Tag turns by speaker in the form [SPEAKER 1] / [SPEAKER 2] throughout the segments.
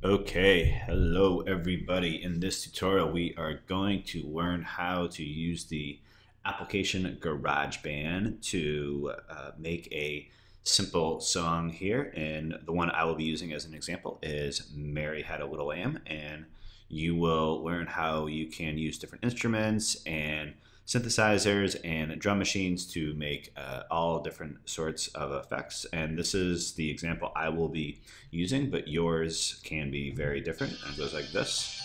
[SPEAKER 1] Okay, hello everybody. In this tutorial, we are going to learn how to use the application GarageBand to make a simple song here. And the one I will be using as an example is Mary Had a Little Lamb. And you will learn how you can use different instruments and synthesizers and drum machines to make all different sorts of effects. And this is the example I will be using, but yours can be very different. And it goes like this.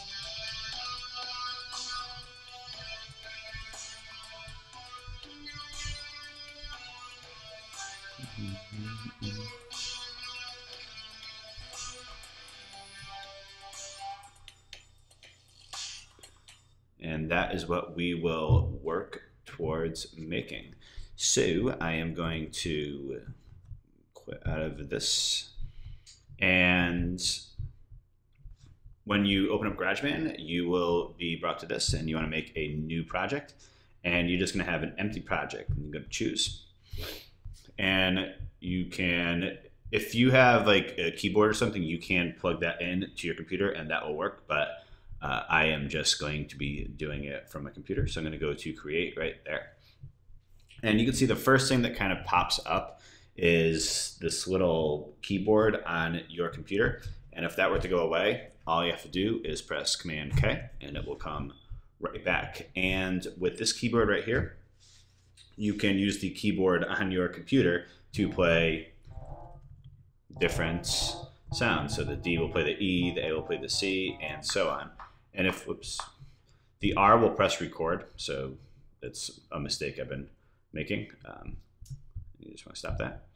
[SPEAKER 1] And that is what we will work towards making. So I am going to quit out of this. And when you open up GarageBand, you will be brought to this, and you want to make a new project. And you're just going to have an empty project. And you're going to choose. And you can, if you have like a keyboard or something, you can plug that in to your computer and that will work. But I am just going to be doing it from my computer. So I'm going to go to create right there. And you can see the first thing that kind of pops up is this little keyboard on your computer. And if that were to go away, all you have to do is press Command K and it will come right back. And with this keyboard right here, you can use the keyboard on your computer to play different sounds. So the D will play the E, the A will play the C, and so on. And if, whoops, the R will press record. So it's a mistake I've been making. You just want to stop that.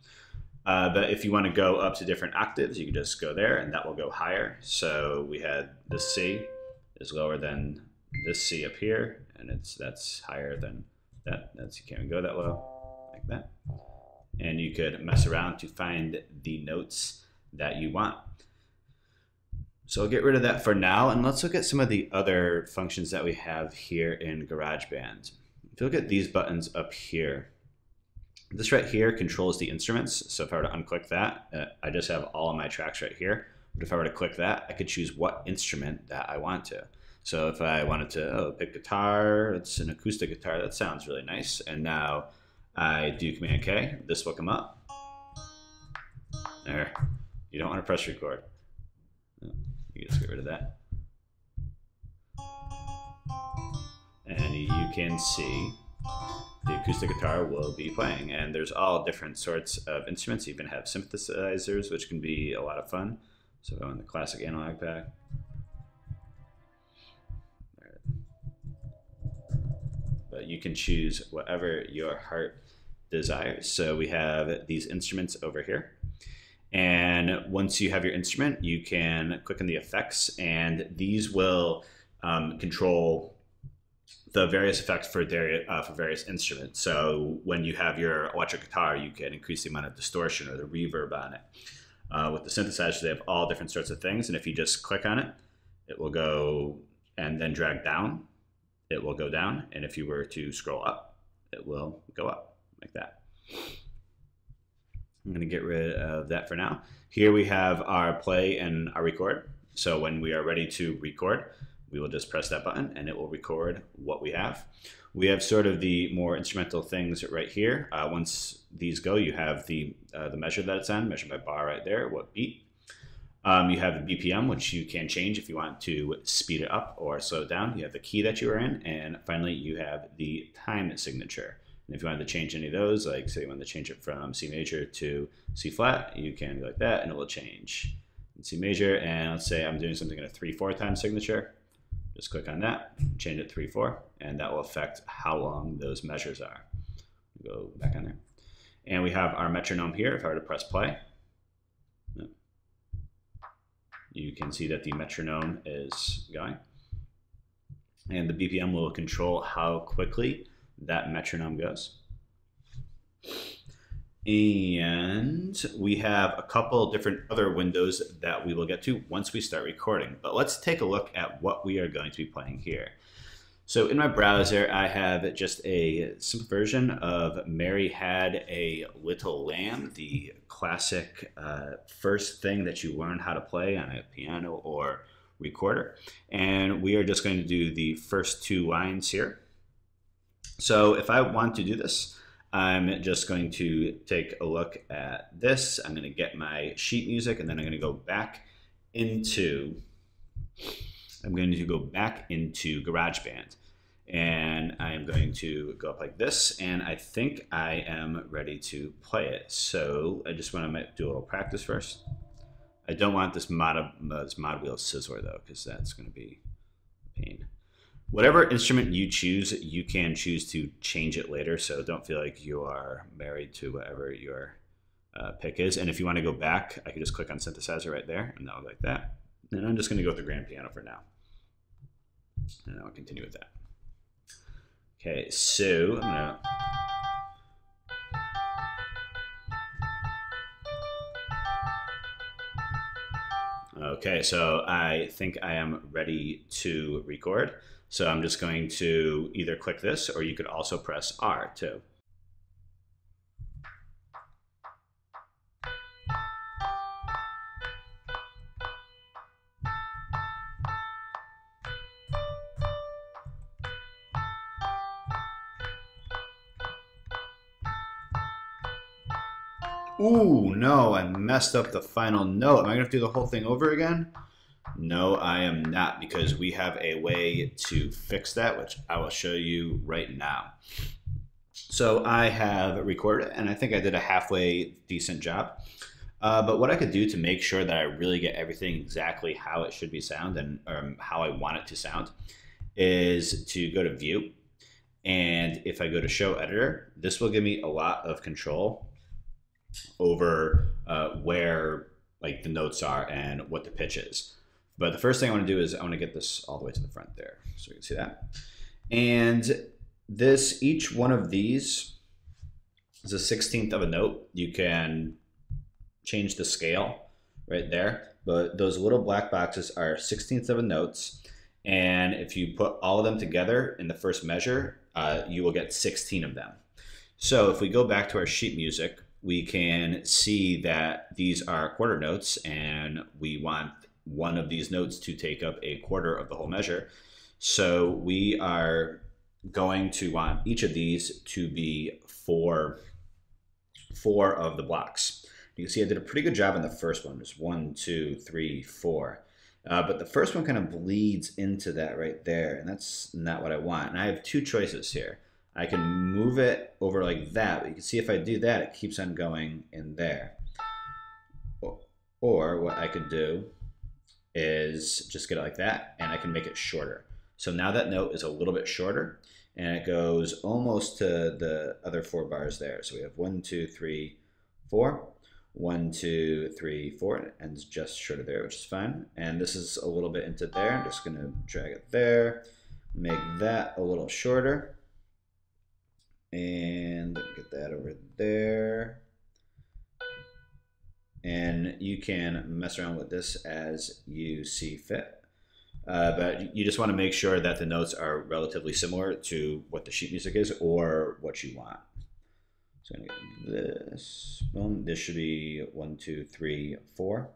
[SPEAKER 1] But if you want to go up to different octaves, you can just go there and that will go higher. So we had this C is lower than this C up here, and that's higher than that. You can't go that low like that. And you could mess around to find the notes that you want. So I'll get rid of that for now, and let's look at some of the other functions that we have here in GarageBand. If you look at these buttons up here, this right here controls the instruments. So if I were to unclick that, I just have all of my tracks right here. But if I were to click that, I could choose what instrument that I want to. So if I wanted to pick guitar, it's an acoustic guitar, that sounds really nice. And now I do Command K, this will come up. There, you don't want to press record. You just get rid of that. And you can see the acoustic guitar will be playing. And there's all different sorts of instruments. You even have synthesizers, which can be a lot of fun. So on the classic analog pack. But you can choose whatever your heart desires. So we have these instruments over here. And once you have your instrument, you can click on the effects, and these will control the various effects for various instruments. So when you have your electric guitar, you can increase the amount of distortion or the reverb on it. With the synthesizer, they have all different sorts of things, and if you just click on it, it will go, and then drag down, it will go down, and if you were to scroll up, it will go up like that. I'm going to get rid of that for now. Here we have our play and our record. So when we are ready to record, we will just press that button and it will record what we have. We have sort of the more instrumental things right here. Once these go, you have the measure that it's on, measured by bar right there, what beat. You have the BPM, which you can change if you want to speed it up or slow it down. You have the key that you are in, and finally you have the time signature. And if you wanted to change any of those, like say you wanted to change it from C major to C flat, you can go like that and it will change in C major. And let's say I'm doing something in a 3/4 time signature. Just click on that, change it 3/4, and that will affect how long those measures are. Go back on there. And we have our metronome here. If I were to press play, you can see that the metronome is going. And the BPM will control how quickly that metronome goes. And we have a couple different other windows that we will get to once we start recording. But let's take a look at what we are going to be playing here. So in my browser, I have just a simple version of Mary Had a Little Lamb, the classic first thing that you learn how to play on a piano or recorder. And we are just going to do the first two lines here. So if I want to do this, I'm just going to take a look at this. I'm going to get my sheet music, and then I'm going to go back into GarageBand, and I am going to go up like this, and I think I am ready to play it. So I just want to do a little practice first. I don't want this mod wheel sizzler though, because that's going to be a pain. Whatever instrument you choose, you can choose to change it later, so don't feel like you are married to whatever your pick is. And if you want to go back, I can just click on synthesizer right there, and that'll look like that. And I'm just going to go with the grand piano for now. And I'll continue with that. Okay, so I'm Okay, so I think I am ready to record. So I'm just going to either click this, or you could also press R too. Ooh, no, I messed up the final note. Am I going to do the whole thing over again? No, I am not, because we have a way to fix that, which I will show you right now. So I have recorded it, and I think I did a halfway decent job. But what I could do to make sure that I really get everything exactly how it should be sound and how I want it to sound is to go to View. And if I go to Show Editor, this will give me a lot of control over where like the notes are and what the pitch is. But the first thing I want to do is I want to get this all the way to the front there, so you can see that. And this, each one of these is a 16th of a note. You can change the scale right there, but those little black boxes are 16ths of a notes. And if you put all of them together in the first measure, you will get 16 of them. So if we go back to our sheet music, we can see that these are quarter notes, and we want one of these notes to take up a quarter of the whole measure. So we are going to want each of these to be four of the blocks. You can see I did a pretty good job on the first one. There's 1, 2, 3, 4. But the first one kind of bleeds into that right there, and that's not what I want. And I have two choices here. I can move it over like that, but you can see if I do that, it keeps on going in there. Or what I could do is just get it like that, and I can make it shorter. So now that note is a little bit shorter, and it goes almost to the other 4 bars there. So we have 1, 2, 3, 4. 1, 2, 3, 4, and it ends just short of there, which is fine. And this is a little bit into there. I'm just gonna drag it there, make that a little shorter, and get that over there. And you can mess around with this as you see fit. But you just want to make sure that the notes are relatively similar to what the sheet music is or what you want. So I'm gonna get this. Boom. This should be 1, 2, 3, 4.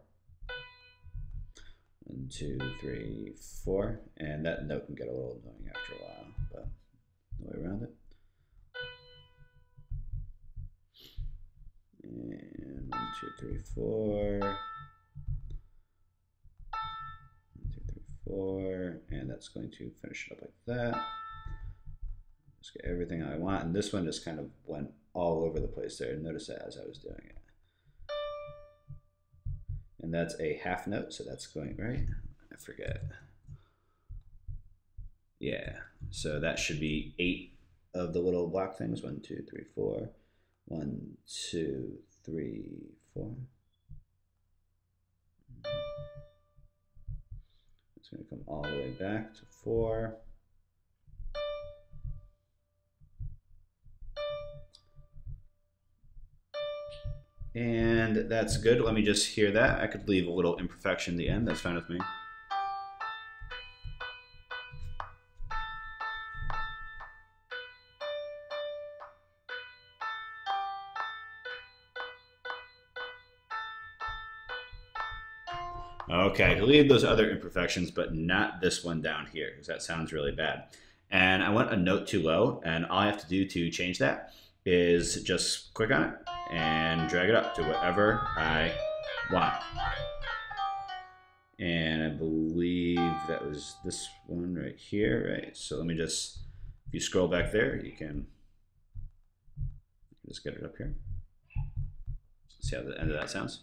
[SPEAKER 1] 1, 2, 3, 4. And that note can get a little annoying after a while, but no way around it. And 1, 2, 3, 4. 1, 2, 3, 4. And that's going to finish it up like that. Just get everything I want. And this one just kind of went all over the place there. Notice that as I was doing it. And that's a half note, so that's going right. I forget. Yeah, so that should be 8 of the little block things. 1, 2, 3, 4. 1, 2, 3, 4. It's going to come all the way back to 4. And that's good. Let me just hear that. I could leave a little imperfection in the end. That's fine with me. okay, I can leave those other imperfections, but not this one down here, because that sounds really bad. And I want a note too low, and all I have to do to change that is just click on it and drag it up to whatever I want. And I believe that was this one right here, right? So let me just, if you scroll back there, you can just get it up here. See how the end of that sounds?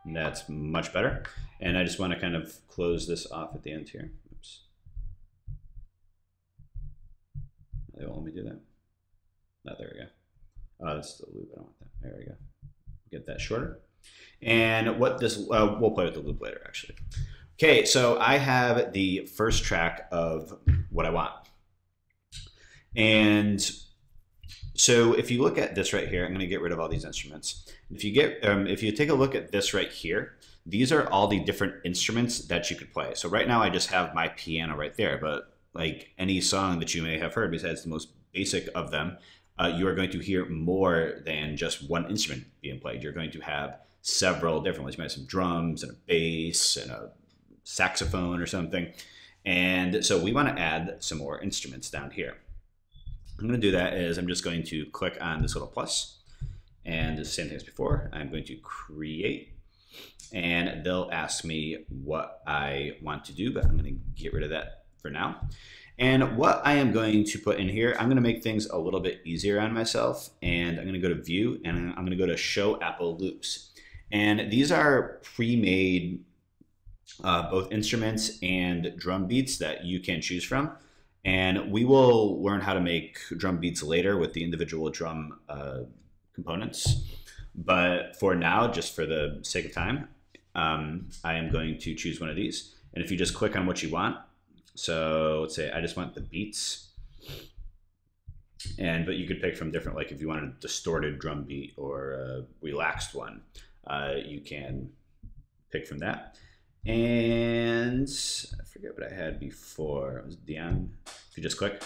[SPEAKER 1] And that's much better. And I just want to kind of close this off at the end here. Oops. They won't let me do that. No, there we go. Oh, that's the loop. I don't want that. There we go. Get that shorter. And what this, we'll play with the loop later, actually. Okay, so I have the first track of what I want. And so if you look at this right here, I'm going to get rid of all these instruments. If you take a look at this right here, these are all the different instruments that you could play. So right now I just have my piano right there, but like any song that you may have heard besides the most basic of them, you are going to hear more than just one instrument being played. You're going to have several different ones. You might have some drums and a bass and a saxophone or something. And so we want to add some more instruments down here. I'm going to do that is I'm just going to click on this little plus and the same thing as before. I'm going to create and they'll ask me what I want to do, but I'm going to get rid of that for now. And what I am going to put in here, I'm going to make things a little bit easier on myself, and I'm going to go to View, and I'm going to go to Show Apple Loops. And these are pre-made both instruments and drum beats that you can choose from. And we will learn how to make drum beats later with the individual drum components. But for now, just for the sake of time, I am going to choose one of these. And if you just click on what you want, so let's say I just want the beats, but you could pick from different, like if you want a distorted drum beat or a relaxed one, you can pick from that. And I forget what I had before. It was Dion. If you just click.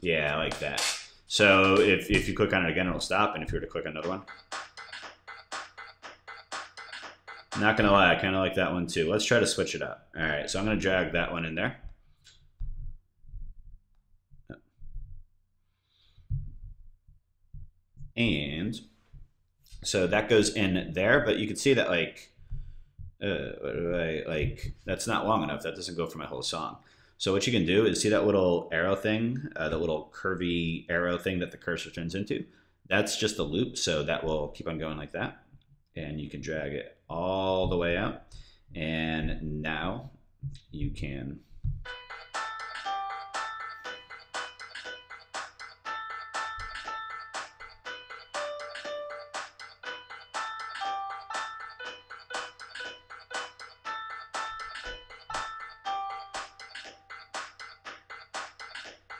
[SPEAKER 1] Yeah, I like that. So if you click on it again, it'll stop. And if you were to click on another one. Not gonna lie, I kind of like that one too. Let's try to switch it up. All right, so I'm gonna drag that one in there. And so that goes in there, but you can see that like, that's not long enough. That doesn't go for my whole song. So what you can do is see that little arrow thing, the little curvy arrow thing that the cursor turns into. That's just a loop, so that will keep on going like that. And you can drag it all the way out. And now you can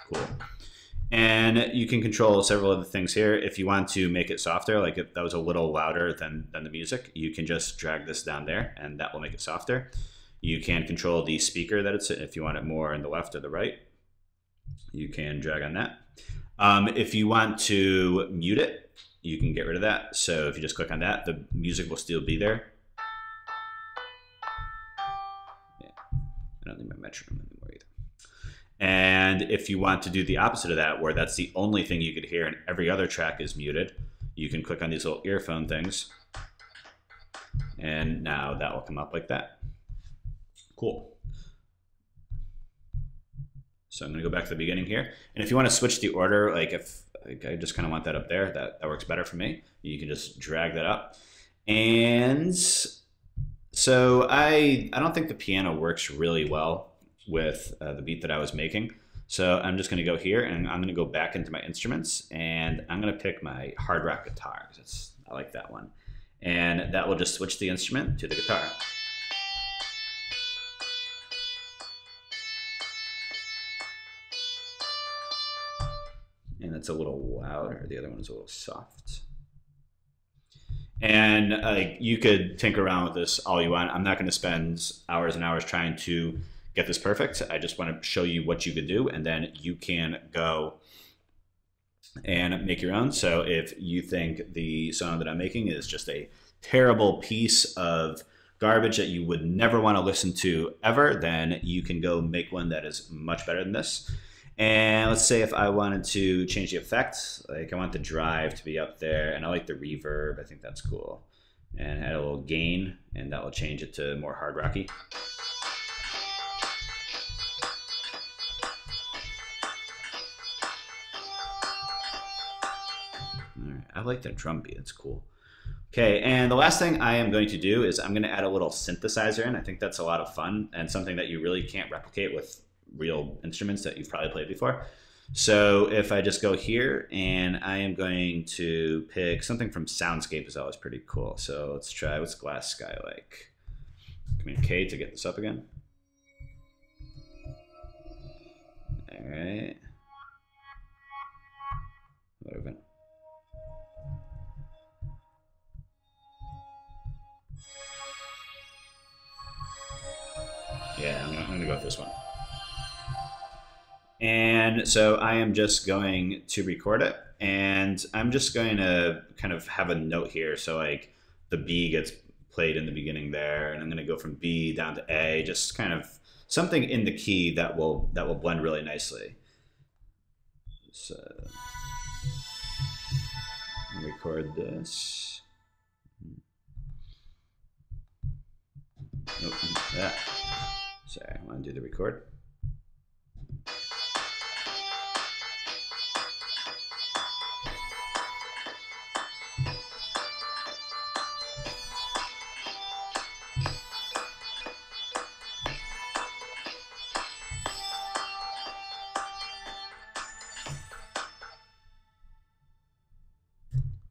[SPEAKER 1] cool. And you can control several other things here. If you want to make it softer, like if that was a little louder than the music, you can just drag this down there and that will make it softer. You can control the speaker that it's in. If you want it more in the left or the right, you can drag on that. If you want to mute it, you can get rid of that. So if you just click on that, the music will still be there. Yeah. I don't need my metronome anymore either. And if you want to do the opposite of that, where that's the only thing you could hear and every other track is muted, you can click on these little earphone things. And now that will come up like that. Cool. So I'm going to go back to the beginning here. And if you want to switch the order, like if I just kind of want that up there, that works better for me. You can just drag that up. And so I don't think the piano works really well with the beat that I was making. So I'm just going to go here and I'm going to go back into my instruments and I'm going to pick my hard rock guitar because I like that one. And that will just switch the instrument to the guitar. And it's a little louder. The other one is a little soft. And you could tinker around with this all you want. I'm not going to spend hours and hours trying to get this perfect. I just want to show you what you could do, and then you can go and make your own. So if you think the song that I'm making is just a terrible piece of garbage that you would never want to listen to ever, then you can go make one that is much better than this. And let's say if I wanted to change the effect, like I want the drive to be up there, and I like the reverb, I think that's cool. And add a little gain, and that will change it to more hard rocky. All right, I like that drum beat, it's cool. Okay, and the last thing I am going to do is I'm going to add a little synthesizer in. I think that's a lot of fun and something that you really can't replicate with real instruments that you've probably played before. So if I just go here, and I am going to pick something from Soundscape is always pretty cool. So let's try, what's Glass Sky like? Command K to get this up again. All right. Whatever. Yeah, I'm gonna go with this one. And so I am just going to record it, and I'm just going to kind of have a note here. So like the B gets played in the beginning there, and I'm going to go from B down to A, just kind of something in the key that will blend really nicely. So record this. Nope, that. Sorry, I want to do the record.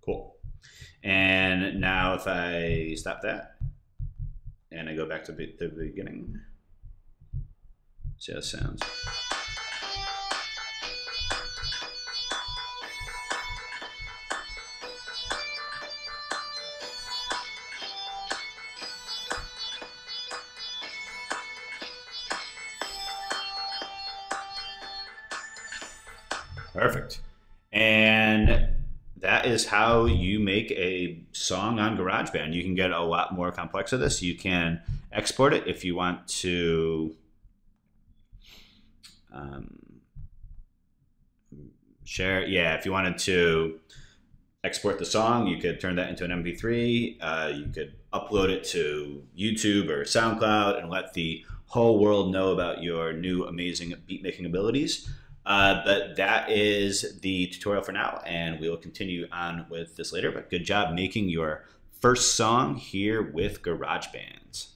[SPEAKER 1] Cool. And now if I stop that and I go back to the beginning, see how it sounds. Perfect. And that is how you make a song on GarageBand. You can get a lot more complex with this. You can export it if you want to share. Yeah, if you wanted to export the song, you could turn that into an MP3. You could upload it to YouTube or SoundCloud and let the whole world know about your new amazing beat making abilities. But that is the tutorial for now, and we will continue on with this later. But good job making your first song here with GarageBand.